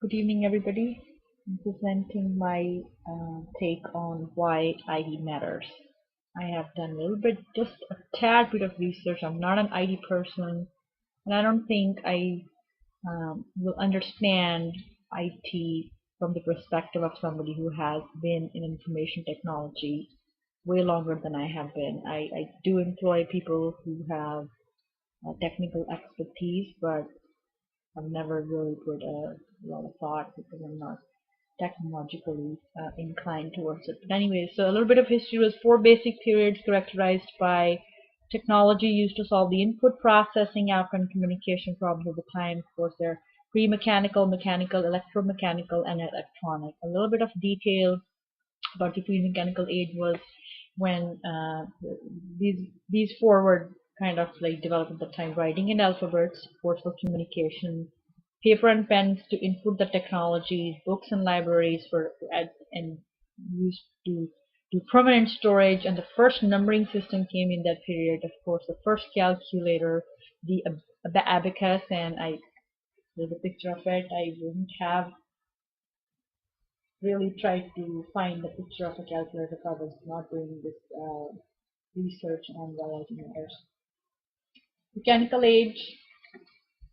Good evening, everybody. I'm presenting my take on why ID matters. I have done a little bit, just a tad bit of research. I'm not an ID person, and I don't think I will understand IT from the perspective of somebody who has been in information technology way longer than I have been. I do employ people who have technical expertise, but I've never really put a lot of thought because I'm not technologically inclined towards it. But anyway, so a little bit of history was four basic periods characterized by technology used to solve the input processing, outcome communication problems of the time. Of course, they're pre-mechanical, mechanical, electromechanical, and electronic. A little bit of detail about the pre-mechanical age was when these four were kind of like developed at the time: writing in alphabets, forceful communication, paper and pens to input the technologies, books and libraries for and used to do permanent storage, and the first numbering system came in that period. Of course, the first calculator, the abacus, and there's a picture of it. I wouldn't have really tried to find the picture of a calculator if I was not doing this research on biology matters. Mechanical age,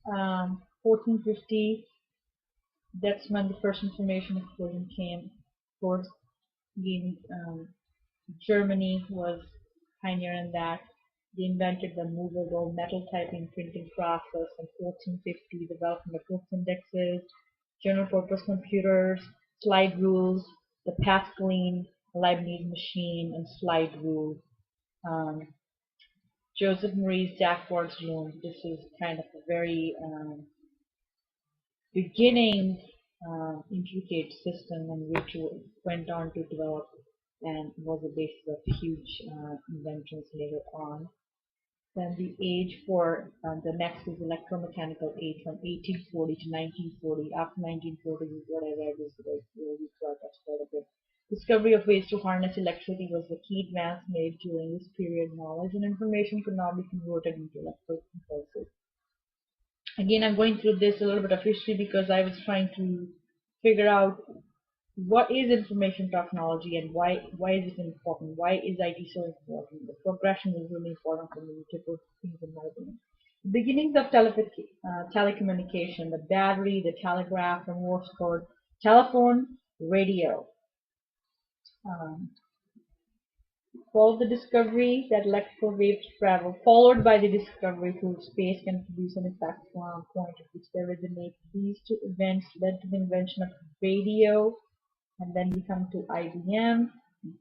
1450. That's when the first information explosion came. Of course, again, Germany was pioneer in that. They invented the movable metal typing printing process in 1450, development of books indexes, general purpose computers, slide rules, the Pascaline Leibniz machine, and slide rule. Um, Joseph Maurice Jacques Loom. This is kind of a very beginning intricate system in which went on to develop and was the basis of huge inventions later on. Then the age for the next is electromechanical age from 1840 to 1940. After 1940 is what I read is like really progress quite a bit. Discovery of ways to harness electricity was the key advance made during this period. Knowledge and information could now be converted into electrical impulses. Again, I'm going through this a little bit of history because I was trying to figure out what is information technology and why is it important? Why is IT so important? The progression is really important for me to put things in my brain. The beginnings of telecommunication, the battery, the telegraph, the Morse code, telephone, radio. Um, Followed the discovery that electrical waves travel, followed by the discovery through space can produce an effect from a point at which they originate. These two events led to the invention of radio, and then we come to IBM.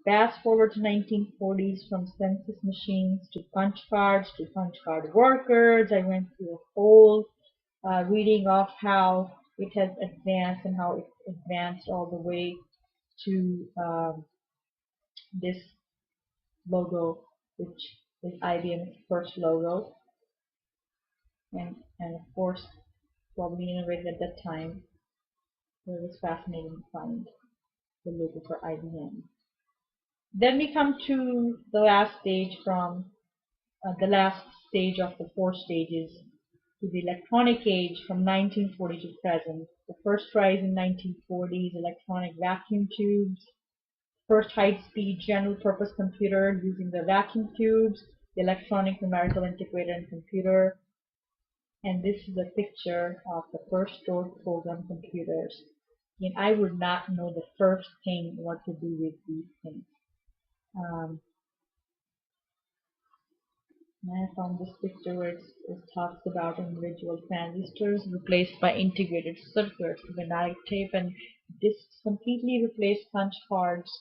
Fast forward to 1940s, from census machines to punch cards to punch card workers. I went through a whole reading of how it has advanced and how it advanced all the way to this logo, which is IBM's first logo, and of course, probably innovated at that time. It was fascinating to find the logo for IBM. Then we come to the last stage from the last stage of the four stages to the electronic age from 1940 to present. The first rise in 1940s, electronic vacuum tubes, first high-speed general-purpose computer using the vacuum tubes, the electronic numerical integrator and computer, and this is a picture of the first stored program computers. And I would not know the first thing what to do with these things. Um, I found this picture where it talks about individual transistors replaced by integrated circuits, magnetic tape, and disks completely replaced punch cards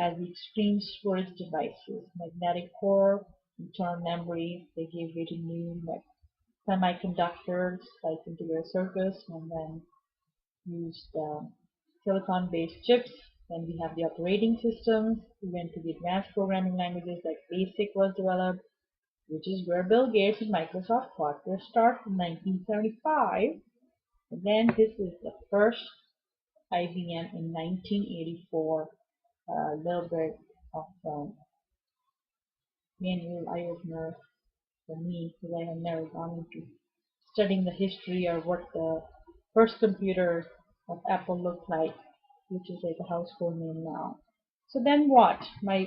as the extreme storage devices. Magnetic core, internal memory, they gave way to new semiconductors like integrated circuits, and then used silicon-based chips. Then we have the operating systems. We went to the advanced programming languages like BASIC was developed, which is where Bill Gates and Microsoft got their start in 1975. And then this is the first IBM in 1984. A little bit of manual eye-opener for me because I have never gone into studying the history or what the first computer of Apple look like, which is like a household name now. So then what? My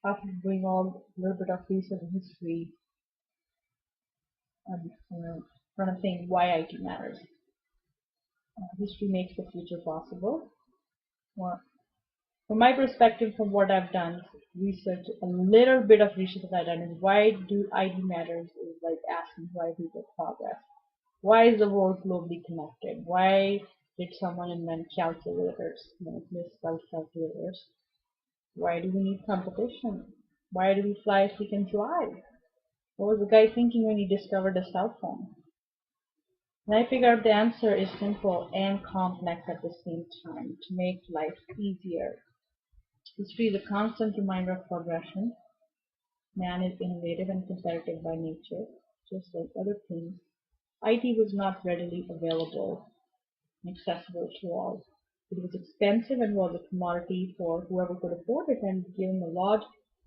after doing all a little bit of research and history, I'm trying to think why IT matters. History makes the future possible. Well, from my perspective, from what I've done, research, a little bit of research that I've done is why do ID matters is like asking why people progress. Why is the world globally connected? Why did someone invent calculators, misspelled calculators? Why do we need competition? Why do we fly if we can drive? What was the guy thinking when he discovered a cell phone? And I figured the answer is simple and complex at the same time to make life easier. History is a constant reminder of progression. Man is innovative and competitive by nature, just like other things. IT was not readily available and accessible to all. It was expensive and was a commodity for whoever could afford it and given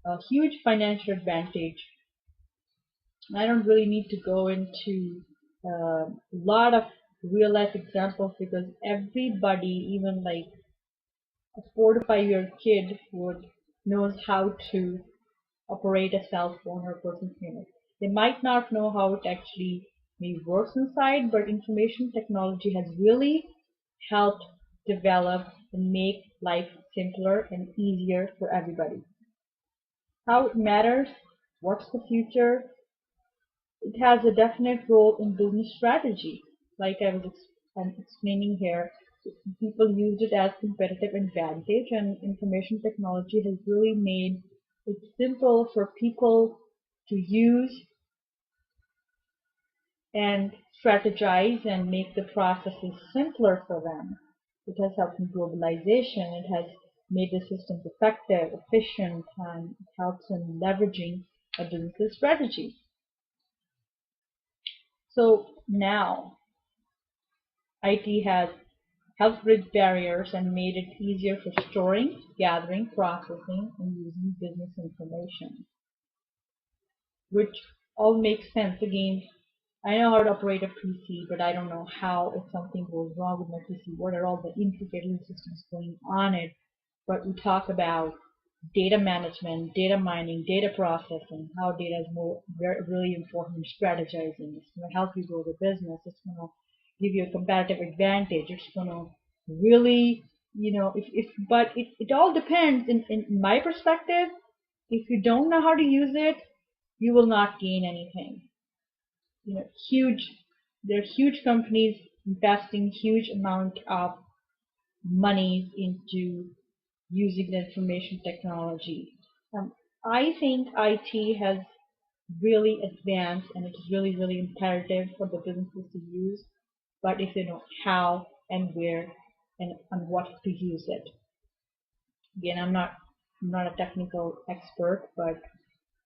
a huge financial advantage. I don't really need to go into a lot of real life examples because everybody, even like a 4 to 5 year kid, would knows how to operate a cell phone or personal computer. They might not know how it actually maybe works inside, but information technology has really helped develop and make life simpler and easier for everybody. How it matters, what's the future, it has a definite role in business strategy. Like I'm explaining here, people use it as competitive advantage, and information technology has really made it simple for people to use and strategize and make the processes simpler for them. It has helped in globalization. It has made the systems effective, efficient, and it helps in leveraging a business strategy. So now IT has helped bridge barriers and made it easier for storing, gathering, processing, and using business information, which all makes sense. Again, I know how to operate a PC, but I don't know how if something goes wrong with my PC, what are all the intricate systems going on it. But we talk about data management, data mining, data processing, how data is really important in strategizing. It's going to help you grow the business. It's going to give you a competitive advantage. It's going to really, but it all depends. In my perspective, if you don't know how to use it, you will not gain anything. Huge, there are huge companies investing huge amount of money into using the information technology. I think IT has really advanced and it's really, really imperative for the businesses to use, but if they know how and where and on what to use it. Again, I'm not a technical expert, but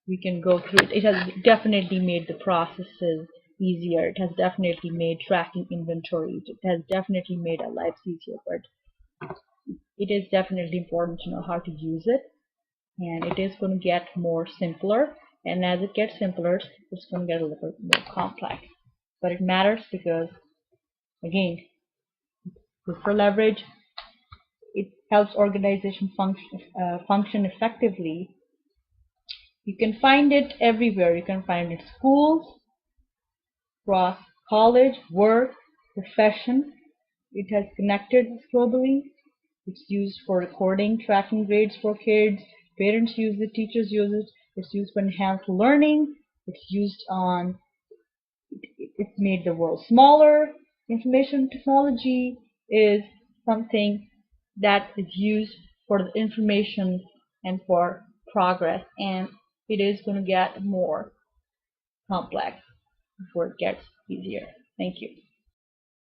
we can go through it. It has definitely made the processes easier. It has definitely made tracking inventory. It has definitely made our lives easier, but it is definitely important to know how to use it, and it is going to get more simpler, and as it gets simpler it's going to get a little bit more complex, but it matters because again, good for leverage. It helps organization function effectively. You can find it everywhere. You can find it in schools, across college, work, profession. It has connected us globally. It's used for recording, tracking grades for kids. Parents use it, teachers use it. It's used for enhanced learning. It's used on, it's made the world smaller. Information technology is something that is used for the information and for progress, and it is going to get more complex before it gets easier. Thank you.